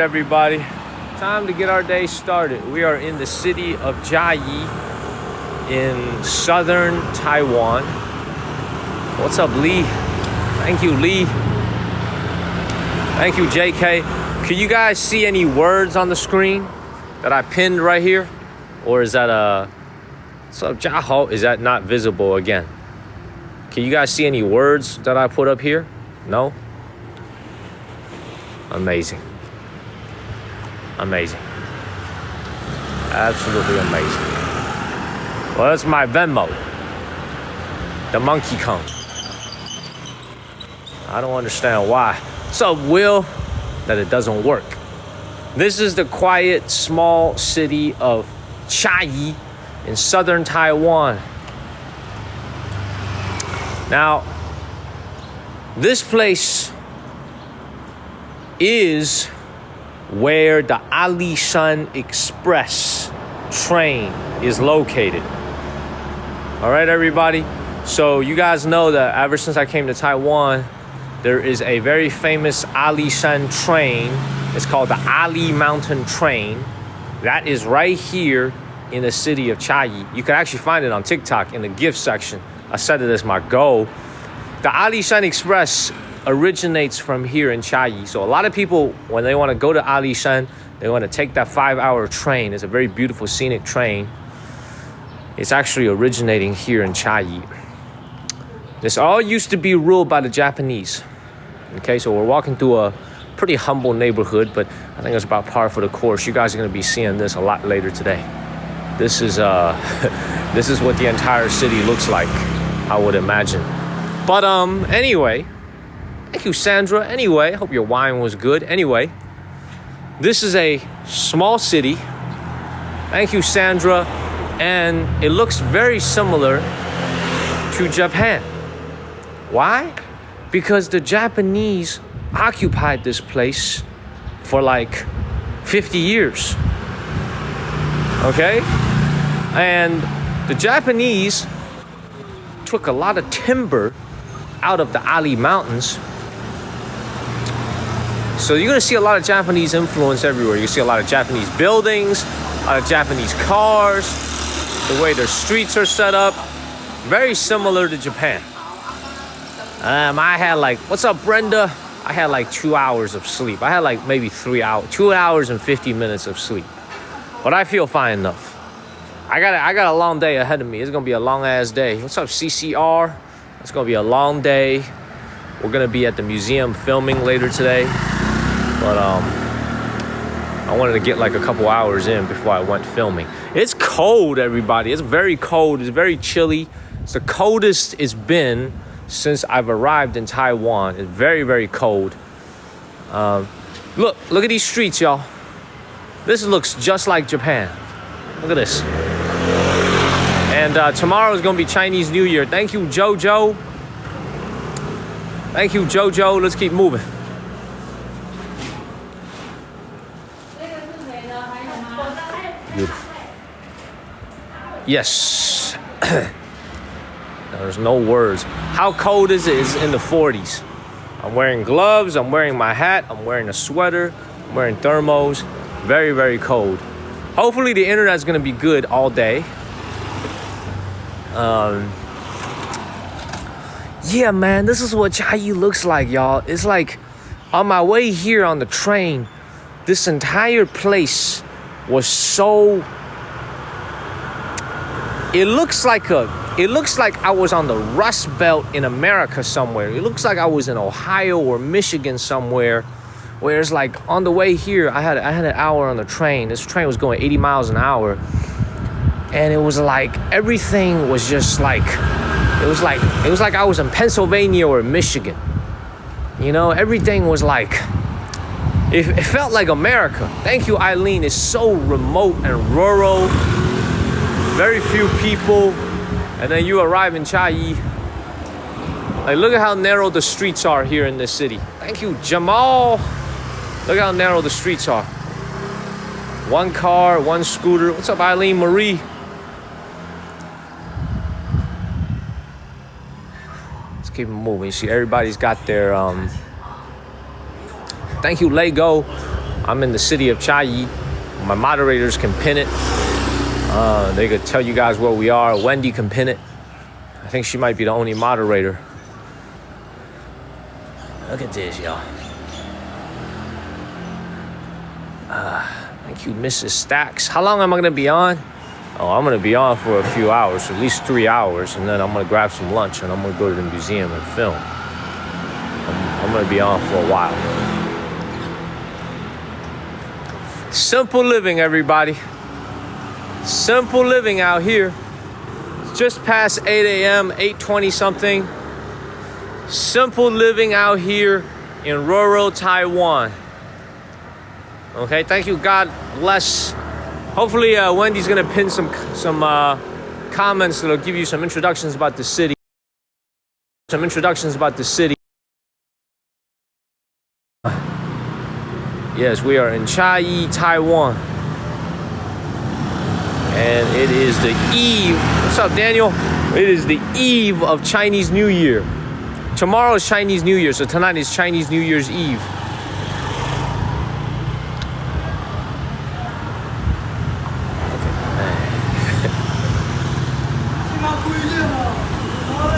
Everybody, time to get our day started. We are in the city of Chiayi in southern Taiwan. What's up, Lee? Thank you, Lee. Thank you, JK. Can you guys see any words on the screen that I pinned right here? Or is that what's up, Jiahao? Is that not visible again? Can you guys see any words that I put up here? No? Amazing. Amazing. Absolutely amazing. Well, that's my Venmo. The Monkey Kong. I don't understand why. What's up, Will? That it doesn't work. This is the quiet, small city of Chiayi in southern Taiwan. Now, this place is where the Alishan Express train is located. All right, everybody. So you guys know that ever since I came to Taiwan, there is a very famous Alishan train. It's called the Ali Mountain Train. That is right here in the city of Chiayi. You can actually find it on TikTok in the gift section. I set it as my goal. The Alishan Express originates from here in Chiayi. So a lot of people, when they want to go to Alishan, they want to take that 5-hour train. It's a very beautiful scenic train. It's actually originating here in Chiayi. This all used to be ruled by the Japanese. Okay, so we're walking through a pretty humble neighborhood, but I think it's about par for the course. You guys are going to be seeing this a lot later today. This is this is what the entire city looks like, I would imagine. But anyway, thank you, Sandra. Anyway, hope your wine was good. Anyway, this is a small city. Thank you, Sandra. And it looks very similar to Japan. Why? Because the Japanese occupied this place for like 50 years. Okay? And the Japanese took a lot of timber out of the Ali Mountains. So you're gonna see a lot of Japanese influence everywhere. You see a lot of Japanese buildings, a lot of Japanese cars, the way their streets are set up, very similar to Japan. I had like, what's up, Brenda? I had like 2 hours of sleep. I had like maybe 3 hours, 2 hours and 50 minutes of sleep. But I feel fine enough. I got a long day ahead of me. It's gonna be a long ass day. What's up, CCR? It's gonna be a long day. We're gonna be at the museum filming later today. But I wanted to get like a couple hours in before I went filming. It's cold, everybody. It's very cold. It's very chilly. It's the coldest it's been since I've arrived in Taiwan. It's very, very cold. Look at these streets, y'all. This looks just like Japan. Look at this. And tomorrow is gonna be Chinese New Year. Thank you, Jojo. Thank you, Jojo. Let's keep moving. Beautiful. Yes. There's no words. How cold is it? It's in the 40s. I'm wearing gloves. I'm wearing my hat. I'm wearing a sweater. I'm wearing thermos. Very, very cold. Hopefully the internet's gonna be good all day. Yeah, man, this is what Chiayi looks like, y'all. It's like on my way here on the train, this entire place was so. It looks like I was on the Rust Belt in America somewhere. It looks like I was in Ohio or Michigan somewhere, where it's like on the way here, I had an hour on the train. This train was going 80 miles an hour. And it was like everything was just like it was like I was in Pennsylvania or Michigan. You know, everything was like it felt like America. Thank you, Eileen. It's so remote and rural. Very few people. And then you arrive in Chiayi. Like, look at how narrow the streets are here in this city. Thank you, Jamal. Look how narrow the streets are. One car, one scooter. What's up, Eileen Marie? Let's keep it moving. You see, everybody's got their thank you, Lego. I'm in the city of Chiayi. My moderators can pin it. They could tell you guys where we are. Wendy can pin it. I think she might be the only moderator. Look at this, y'all. Thank you, Mrs. Stacks. How long am I gonna be on? Oh, I'm gonna be on for a few hours, at least 3 hours, and then I'm gonna grab some lunch and I'm gonna go to the museum and film. I'm gonna be on for a while. Simple living, everybody. Simple living out here. It's just past 8 a.m., 8:20 something. Simple living out here in rural Taiwan. Okay, thank you. God bless. Hopefully, Wendy's gonna pin some comments that'll give you some introductions about the city. Yes, we are in Chiayi, Taiwan, and it is the eve. What's up, Daniel? It is the eve of Chinese New Year. Tomorrow is Chinese New Year, so tonight is Chinese New Year's Eve.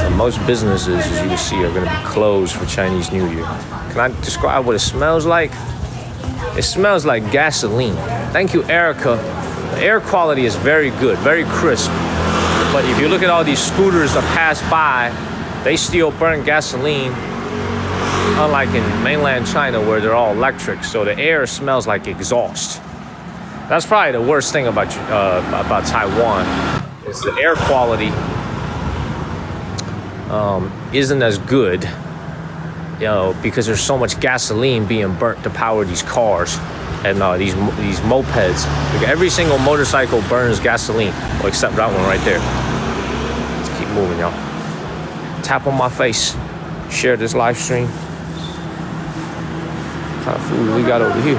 So most businesses, as you can see, are going to be closed for Chinese New Year. Can I describe what it smells like? It smells like gasoline. Thank you, Erica. The air quality is very good, very crisp. But if you look at all these scooters that pass by, they still burn gasoline, unlike in mainland China where they're all electric. So the air smells like exhaust. That's probably the worst thing about Taiwan, is the air quality isn't as good, you know, because there's so much gasoline being burnt to power these cars and these mopeds. Like every single motorcycle burns gasoline, well, except that one right there. Let's keep moving, y'all. Tap on my face. Share this live stream. What kind of food we got over here?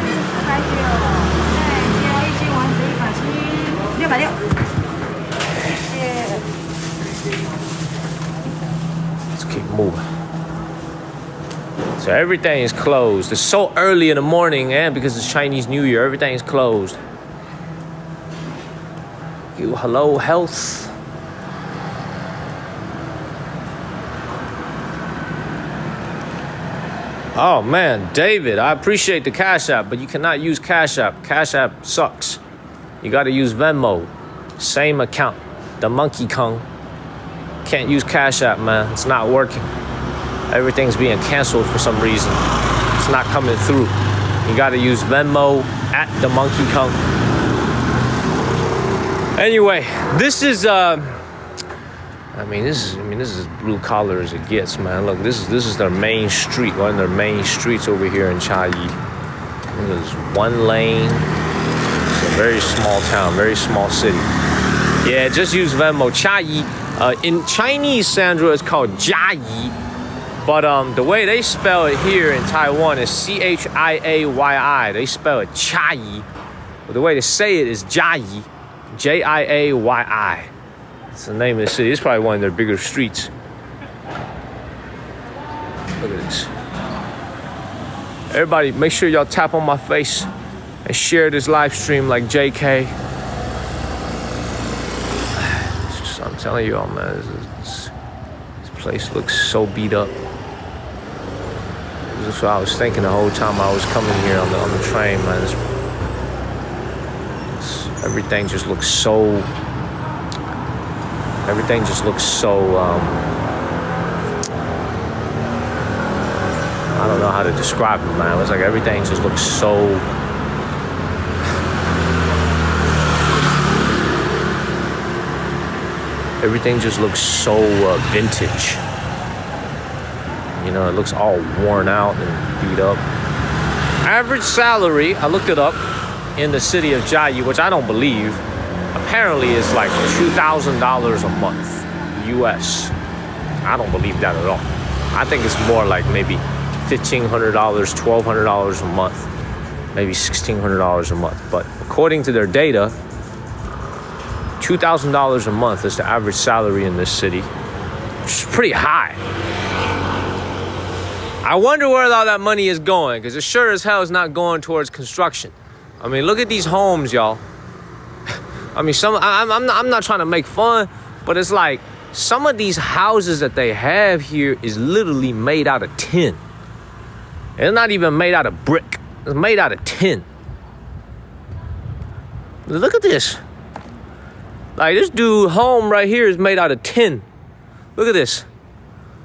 Let's keep moving. So everything is closed. It's so early in the morning, and because it's Chinese New Year, everything is closed. Hello, health. Oh man, David, I appreciate the Cash App, but you cannot use Cash App. Cash App sucks. You got to use Venmo. Same account. The Monkey Kong. Can't use Cash App, man. It's not working. Everything's being canceled for some reason. It's not coming through. You got to use Venmo at the Monkey Kong. Anyway, this is this is blue collar as it gets, man. Look, this is their main street, one of their main streets over here in Chiayi. There's one lane. It's a very small town, very small city. Yeah, just use Venmo. Chiayi. In Chinese, Sandra, it's called Chiayi. But the way they spell it here in Taiwan is Chiayi. They spell it Chiayi. But the way to say it is Chiayi. Jiayi. It's the name of the city. It's probably one of their bigger streets. Look at this. Everybody, make sure y'all tap on my face and share this live stream like JK. I'm telling you all, man, this place looks so beat up. This is what I was thinking the whole time I was coming here on the train, man. Everything just looks so. I don't know how to describe it, man. It's like everything just looks so. Everything just looks so vintage. You know, it looks all worn out and beat up. Average salary, I looked it up, in the city of Chiayi, which I don't believe, apparently is like $2,000 a month, US. I don't believe that at all. I think it's more like maybe $1,500, $1,200 a month, maybe $1,600 a month. But according to their data, $2,000 a month is the average salary in this city, which is pretty high. I wonder where all that money is going, because it sure as hell is not going towards construction. I mean, look at these homes, y'all. I mean, I'm not trying to make fun, but it's like some of these houses that they have here is literally made out of tin. It's not even made out of brick. It's made out of tin. Look at this. Like, this dude home right here is made out of tin. Look at this.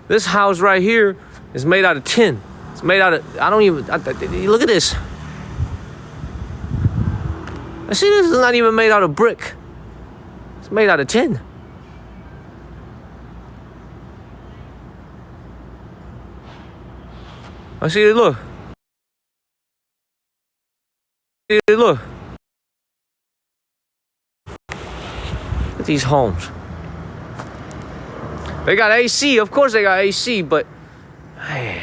This house right here is made out of tin. It's made out of, look at this. I see this is not even made out of brick. It's made out of tin. I see it, look. Look. Look at these homes. They got AC, of course they got AC, but man,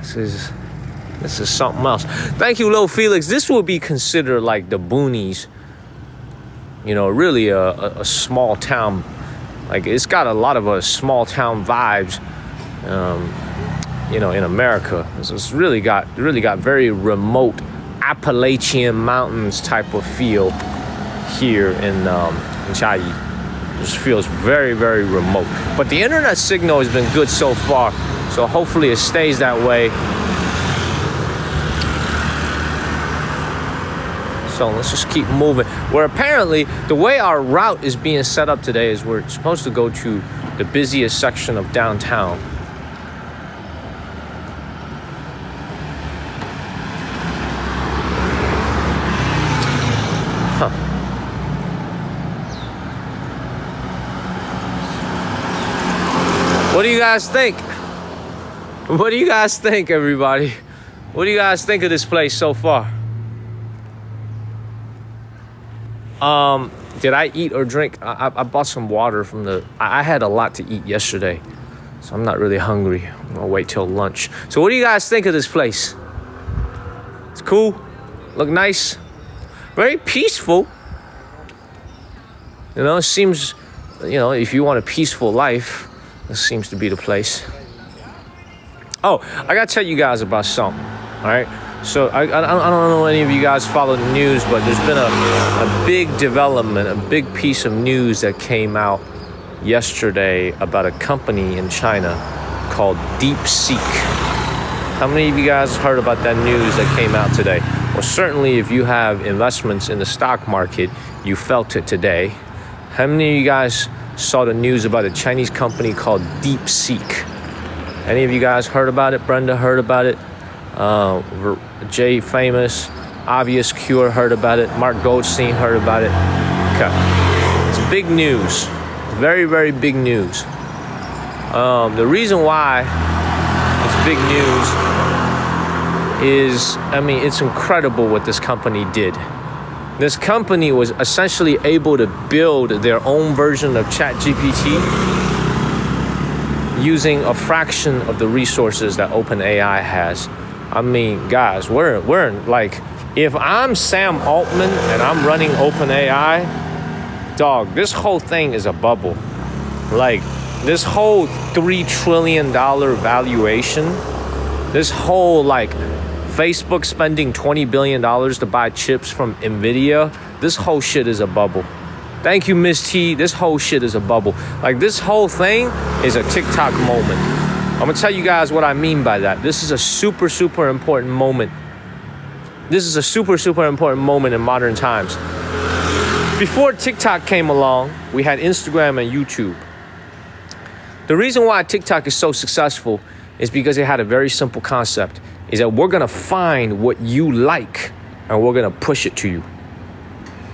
this is something else. Thank you, Lil Felix. This will be considered like the boonies. You know, really a small town. Like, it's got a lot of small town vibes. You know, in America, it's really got very remote Appalachian Mountains type of feel here in Chiayi. Just feels very, very remote. But the internet signal has been good so far, so hopefully it stays that way. So let's just keep moving. Where apparently the way our route is being set up today is we're supposed to go to the busiest section of downtown. What do you guys think? What do you guys think, everybody? What do you guys think of this place so far? Did I eat or drink? I bought some water from I had a lot to eat yesterday, so I'm not really hungry. I'm gonna wait till lunch. So what do you guys think of this place? It's cool, look nice, very peaceful. You know, it seems, you know, if you want a peaceful life, this seems to be the place. Oh, I gotta tell you guys about something, all right? So I don't know if any of you guys follow the news, but there's been a big development, a big piece of news that came out yesterday about a company in China called DeepSeek. How many of you guys heard about that news that came out today? Well, certainly if you have investments in the stock market, you felt it today. How many of you guys saw the news about a Chinese company called DeepSeek? Any of you guys heard about it? Brenda heard about it. Jay Famous, Obvious Cure heard about it. Mark Goldstein heard about it. Okay. It's big news. Very, very big news. The reason why it's big news is, I mean, it's incredible what this company did. This company was essentially able to build their own version of ChatGPT using a fraction of the resources that OpenAI has. I mean, guys, we're in, like, if I'm Sam Altman and I'm running OpenAI, dog, this whole thing is a bubble. Like, this whole $3 trillion valuation, this whole, like, Facebook spending $20 billion to buy chips from NVIDIA, this whole shit is a bubble. Thank you, Miss T. This whole shit is a bubble. Like, this whole thing is a TikTok moment. I'm gonna tell you guys what I mean by that. This is a super, super important moment. This is a super, super important moment in modern times. Before TikTok came along, we had Instagram and YouTube. The reason why TikTok is so successful is because it had a very simple concept, is that we're gonna find what you like and we're gonna push it to you.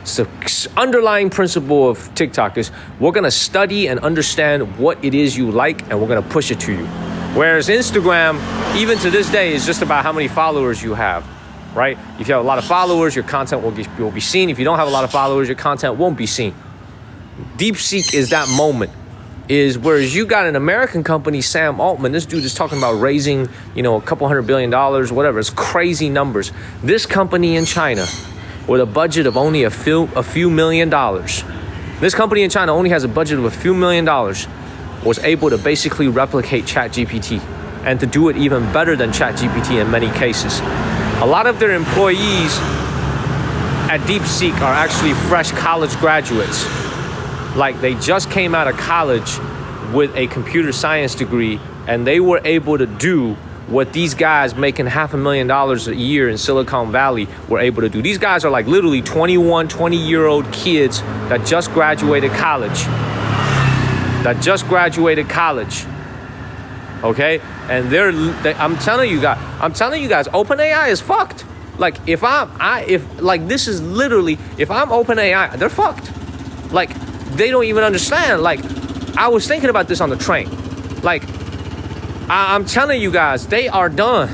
So the underlying principle of TikTok is we're gonna study and understand what it is you like and we're gonna push it to you. Whereas Instagram, even to this day, is just about how many followers you have, right? If you have a lot of followers, your content will be seen. If you don't have a lot of followers, your content won't be seen. DeepSeek is that moment. Is whereas you got an American company, Sam Altman, this dude is talking about raising, you know, a couple $100 billion, whatever. It's crazy numbers. This company in China, with a budget of only a few $1 million. This company in China only has a budget of a few $1 million, was able to basically replicate ChatGPT. and to do it even better than ChatGPT in many cases. A lot of their employees at DeepSeek are actually fresh college graduates. Like they just came out of college with a computer science degree, and they were able to do what these guys making $500,000 a year in Silicon Valley were able to do. These guys are like literally 21, 20-year-old kids that just graduated college. Okay? And I'm telling you guys, OpenAI is fucked. Like if I'm OpenAI, they're fucked. Like they don't even understand. Like I was thinking about this on the train. Like I'm telling you guys, they are done.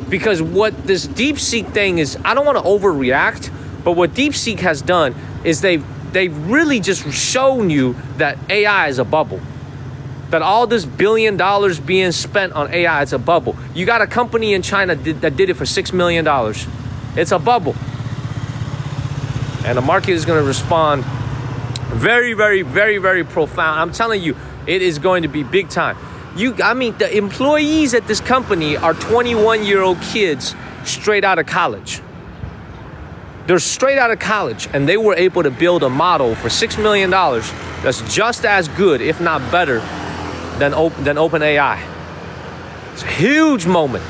Because what this DeepSeek thing is, I don't want to overreact, but what DeepSeek has done is they've really just shown you that AI is a bubble. That all this $1 billion being spent on AI, it's a bubble. You got a company in China that did it for $6 million. It's a bubble. And the market is going to respond very, very, very, very profound. I'm telling you, it is going to be big time. The employees at this company are 21-year-old kids straight out of college. They're straight out of college, and they were able to build a model for $6 million that's just as good, if not better, than OpenAI. It's a huge moment.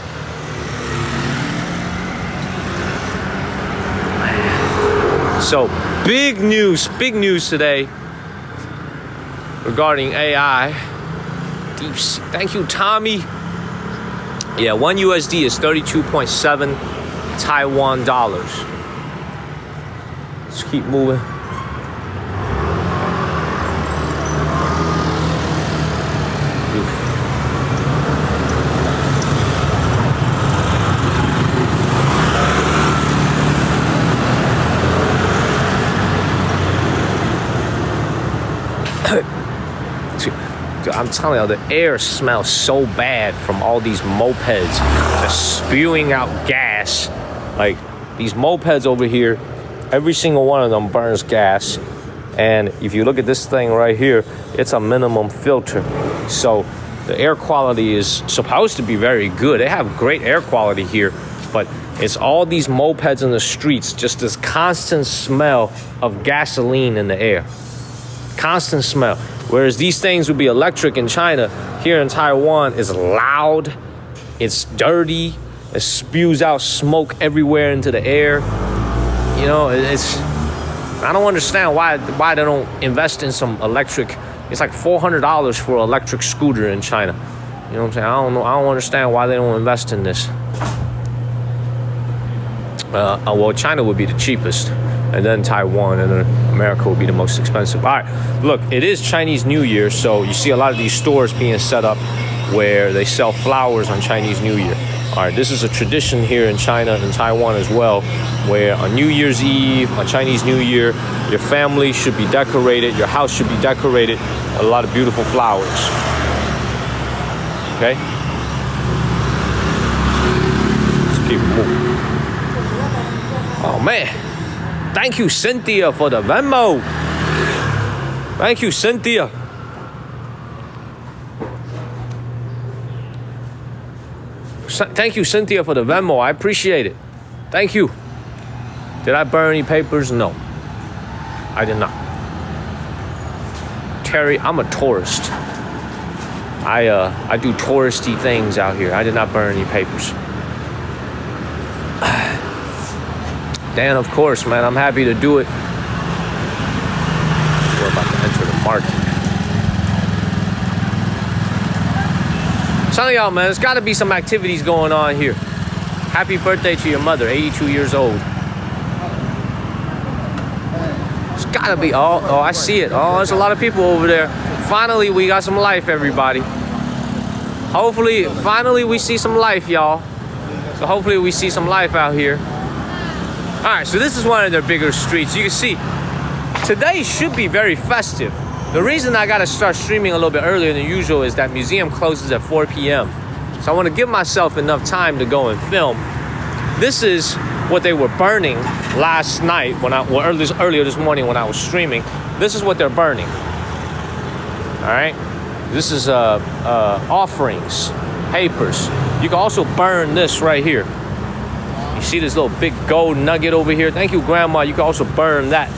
So, big news today regarding AI. DeepSeek. Thank you, Tommy. Yeah, 1 USD is 32.7 Taiwan dollars. Let's keep moving. I'm telling you, the air smells so bad from all these mopeds just spewing out gas. Like these mopeds over here, every single one of them burns gas. And if you look at this thing right here, it's a minimum filter. So the air quality is supposed to be very good. They have great air quality here, but it's all these mopeds in the streets, just this constant smell of gasoline in the air. Constant smell. Whereas these things would be electric in China, here in Taiwan, it's loud, it's dirty, it spews out smoke everywhere into the air. You know, I don't understand why they don't invest in some electric. It's like $400 for an electric scooter in China. You know what I'm saying? I don't understand why they don't invest in this. Well, China would be the cheapest, and then Taiwan, and then America would be the most expensive. All right, look, it is Chinese New Year, so you see a lot of these stores being set up where they sell flowers on Chinese New Year. All right, this is a tradition here in China and Taiwan as well, where on New Year's Eve, on Chinese New Year, your family should be decorated, your house should be decorated with a lot of beautiful flowers. Okay? Let's keep moving. Oh man, thank you, Cynthia, for the Venmo. Thank you, Cynthia. Thank you, Cynthia, for the Venmo. I appreciate it. Thank you. Did I burn any papers? No, I did not. Terry, I'm a tourist. I do touristy things out here. I did not burn any papers. Dan, of course, man. I'm happy to do it. We're about to enter the market. I'm telling y'all, man, there's got to be some activities going on here. Happy birthday to your mother, 82 years old. It's got to be. Oh, I see it. Oh, there's a lot of people over there. Finally, we got some life, everybody. Hopefully, finally, we see some life, y'all. So hopefully we see some life out here. All right, so this is one of their bigger streets. You can see, today should be very festive. The reason I gotta start streaming a little bit earlier than usual is that museum closes at 4 p.m. So I wanna give myself enough time to go and film. This is what they were burning last night, earlier this morning when I was streaming. This is what they're burning. All right, this is offerings. papers. You can also burn this right here. You see this little big gold nugget over here? Thank you, Grandma. You can also burn that.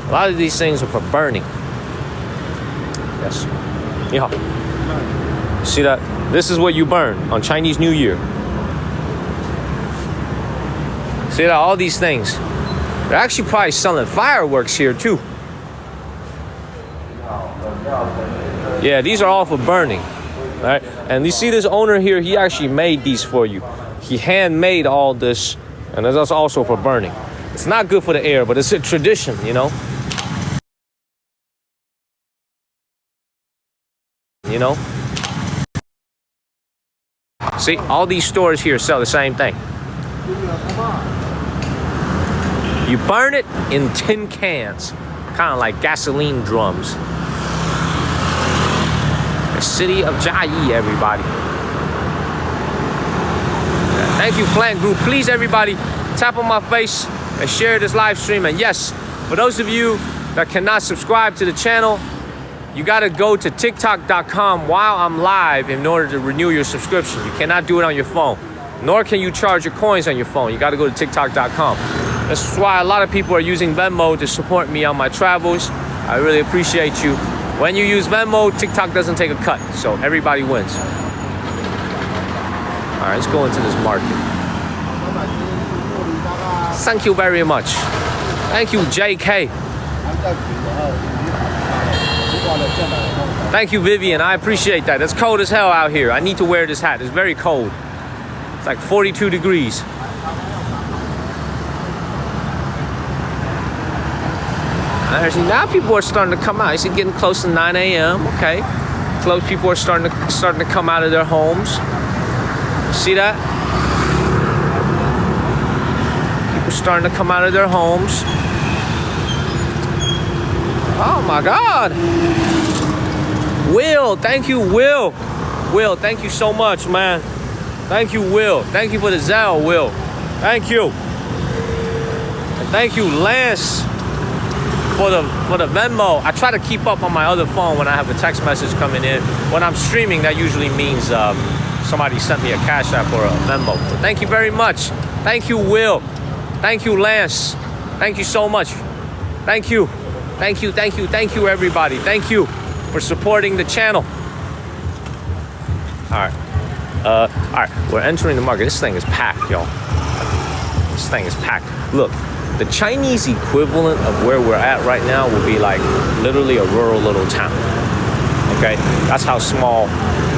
A lot of these things are for burning. Yes. Yeah. See that? This is what you burn on Chinese New Year. See that? All these things. They're actually probably selling fireworks here too. Yeah, these are all for burning. All right. And you see this owner here, he actually made these for you. He handmade all this, and that's also for burning. It's not good for the air, but it's a tradition, you know? You know? See, all these stores here sell the same thing. You burn it in tin cans, kind of like gasoline drums. The city of Chiayi, everybody. Thank you, Plant Group. Please, everybody, tap on my face and share this live stream. And yes, for those of you that cannot subscribe to the channel, you got to go to TikTok.com while I'm live in order to renew your subscription. You cannot do it on your phone, nor can you charge your coins on your phone. You got to go to TikTok.com. That's why a lot of people are using Venmo to support me on my travels. I really appreciate you. When you use Venmo, TikTok doesn't take a cut, so everybody wins. All right, let's go into this market. Thank you very much. Thank you, JK. Thank you, Vivian. I appreciate that. It's cold as hell out here. I need to wear this hat. It's very cold. It's like 42 degrees. See, now people are starting to come out. It's getting close to 9 a.m. Okay, close. People are starting to come out of their homes. See that? People starting to come out of their homes. Oh my God. Will, thank you, Will. Will, thank you so much, man. Thank you, Will. Thank you for the Zelle, Will. Thank you. And thank you, Lance, for the Venmo. I try to keep up on my other phone when I have a text message coming in. When I'm streaming, that usually means somebody sent me a Cash App or a Venmo. So thank you very much. Thank you, Will. Thank you, Lance. Thank you so much. Thank you. Thank you, thank you, thank you, everybody. Thank you for supporting the channel. All right, we're entering the market. This thing is packed, y'all. This thing is packed. Look, the Chinese equivalent of where we're at right now will be like literally a rural little town. Okay, that's how small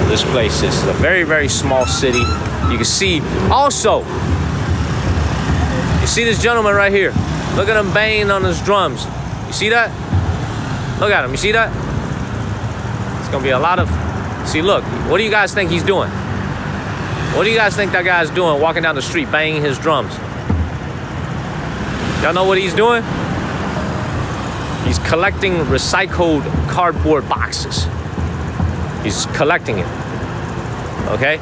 this place is. It's a very, very small city. You can see also, you see this gentleman right here. Look at him banging on his drums. You see that? Look at him. You see that? It's gonna be a lot of. See, look. What do you guys think he's doing? What do you guys think that guy's doing? Walking down the street, banging his drums. Y'all know what he's doing? He's collecting recycled cardboard boxes. He's collecting it. Okay?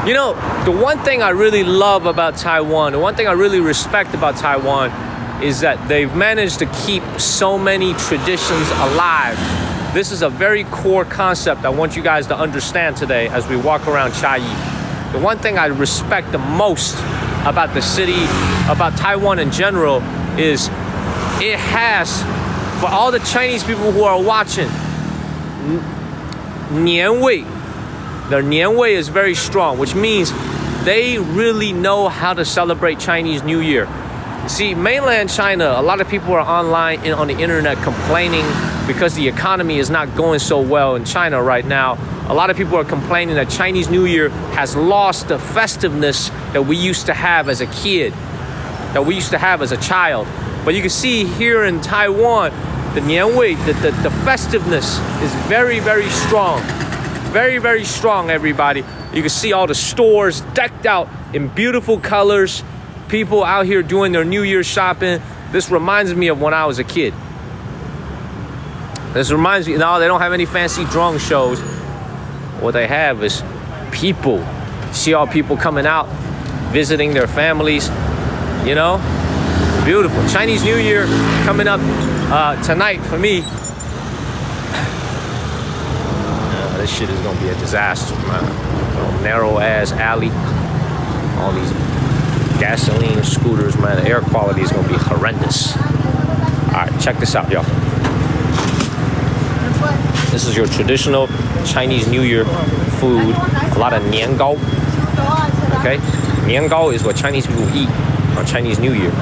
You know, the one thing I really love about Taiwan, the one thing I really respect about Taiwan is that they've managed to keep so many traditions alive. This is a very core concept I want you guys to understand today as we walk around Chiayi. The one thing I respect the most about the city, about Taiwan in general, is it has, for all the Chinese people who are watching, Nianwei. Their Nianwei is very strong, which means they really know how to celebrate Chinese New Year. See, mainland China, a lot of people are online and on the internet complaining because the economy is not going so well in China right now. A lot of people are complaining that Chinese New Year has lost the festiveness that we used to have as a kid, that we used to have as a child. But you can see here in Taiwan, the Nianwei, the festiveness is very, very strong. Very, very strong, everybody. You can see all the stores decked out in beautiful colors. People out here doing their New Year shopping. This reminds me of when I was a kid. This reminds me, no, they don't have any fancy drone shows. What they have is people. See all people coming out, visiting their families, you know? Beautiful. Chinese New Year coming up tonight for me. This shit is gonna be a disaster, man. Narrow ass alley. All these gasoline scooters, man. The air quality is gonna be horrendous. All right, check this out, y'all. This is your traditional Chinese New Year food. A lot of niangao. Okay, niangao is what Chinese people eat on Chinese New Year.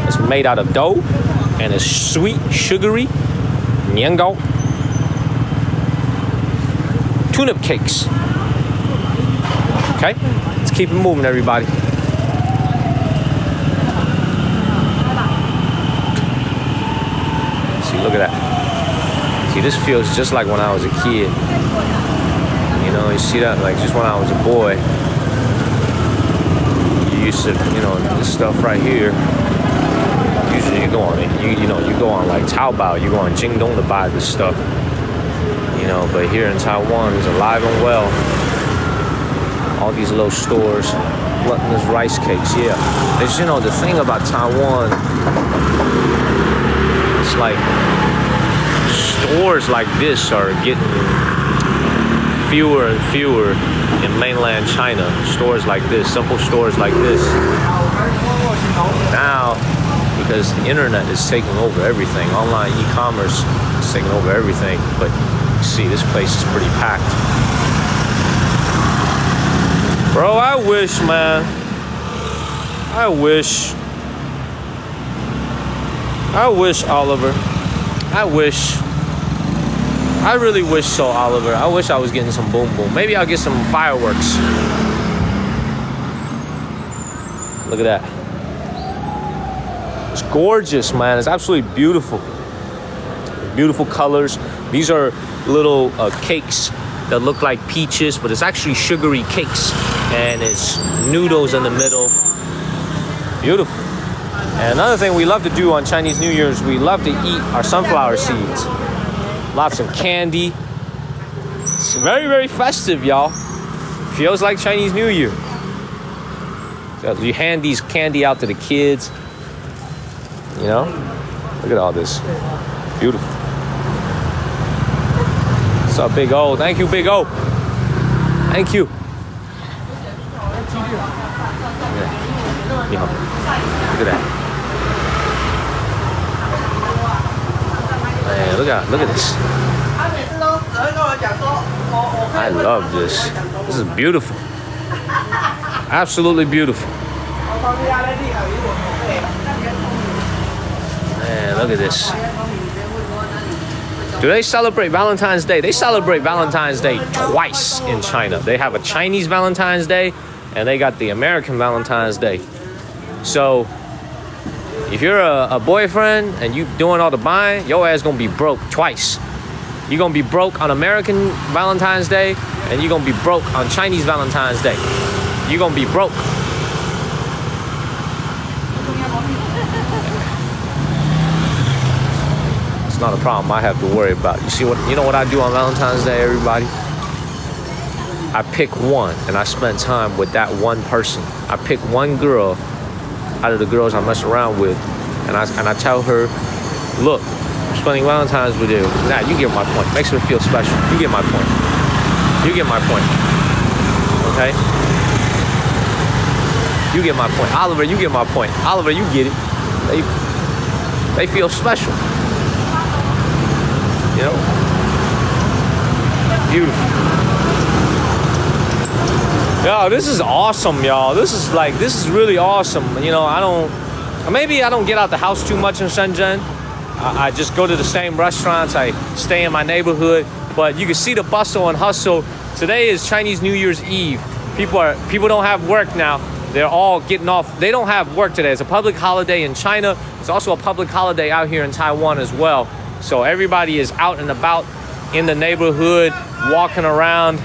It's made out of dough and it's sweet, sugary niangao. Turnip cakes. Okay, let's keep it moving, everybody. See, look at that. See, this feels just like when I was a kid. You know, you see that, like just when I was a boy. You used to, you know, this stuff right here. Usually you go on it, you know, you go on like Taobao, you go on Jingdong to buy this stuff. You know, but here in Taiwan, it's alive and well. All these little stores, gluttonous rice cakes, yeah. It's, you know, the thing about Taiwan, it's like stores like this are getting fewer and fewer in mainland China. Stores like this, simple stores like this. Now, because the internet is taking over everything, online e-commerce is taking over everything, but see, this place is pretty packed. Bro, I wish, man. I wish, Oliver. I really wish so, Oliver. I wish I was getting some boom boom. Maybe I'll get some fireworks. Look at that. It's gorgeous, man. It's absolutely beautiful. Beautiful colors. These are little cakes that look like peaches, but it's actually sugary cakes, and it's noodles in the middle. Beautiful. And another thing we love to do on Chinese New Year's, we love to eat our sunflower seeds. Lots of candy. It's very, very festive, y'all. Feels like Chinese New Year. So you hand these candy out to the kids. You know? Look at all this. Beautiful. What's up, Big O? Thank you, Big O. Thank you. Yeah. Look at that. Man, look at this. I love this. This is beautiful. Absolutely beautiful. Man, look at this. Do they celebrate Valentine's Day? They celebrate Valentine's Day twice in China. They have a Chinese Valentine's Day and they got the American Valentine's Day. So if you're a boyfriend and you doing all the buying, your ass gonna be broke twice. You're gonna be broke on American Valentine's Day and you're gonna be broke on Chinese Valentine's Day. You're gonna be broke. It's not a problem I have to worry about. You know what I do on Valentine's Day, everybody? I pick one and I spend time with that one person. I pick one girl out of the girls I mess around with, and I tell her, look, I'm spending Valentine's with you. Nah, you get my point. Makes her feel special. You get my point. You get my point. Okay? You get my point. Oliver, you get my point. Oliver, you get it. They feel special. You know? Beautiful. Yo, this is awesome, y'all. This is really awesome. You know, maybe I don't get out the house too much in Shenzhen. I just go to the same restaurants. I stay in my neighborhood. But you can see the bustle and hustle. Today is Chinese New Year's Eve. People don't have work now. They're all getting off. They don't have work today. It's a public holiday in China. It's also a public holiday out here in Taiwan as well. So everybody is out and about in the neighborhood, walking around,